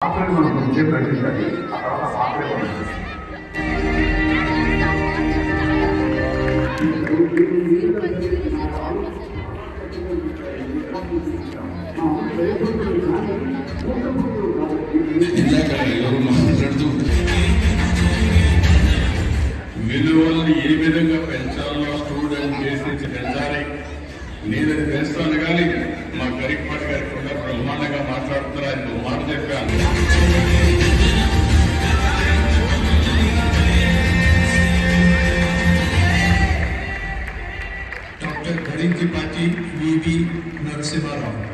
ఆఖరి మనం విజయం ప్రకటించాలి. ఆ తర్వాత ఆఖరి ఎవరు మాట్లాడుతూ విలువలను ఏ విధంగా పెంచాలో స్టూడెంట్ చేసి పెంచాలి నేను పెంచుతాను కానీ మా గరికపాటి గారి కూడా బ్రహ్మాండంగా మాట్లాడుతున్నారు. ఆయన మాట చెప్పాను. డాక్టర్ గరికపాటి వివి నరసింహారావు.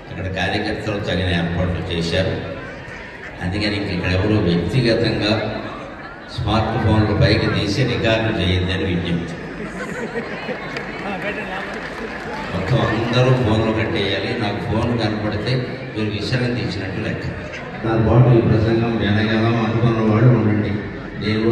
ఇక్కడ కార్యకర్తలు తగిన ఏర్పాట్లు చేశారు. అందుకని ఇక్కడ ఎవరు వ్యక్తిగతంగా స్మార్ట్ ఫోన్లు పైకి తీసి రికార్డు చేయొద్దని విజ్ఞప్తి. మొత్తం అందరూ ఫోన్లు కట్టేయాలి. నాకు ఫోన్ కనపడితే మీరు విశ్రాంతి ఇచ్చినట్టు లెక్క. నా పాటు ఈ ప్రసంగం వినగలం అనుకున్నవాడు ఉండండి. నేను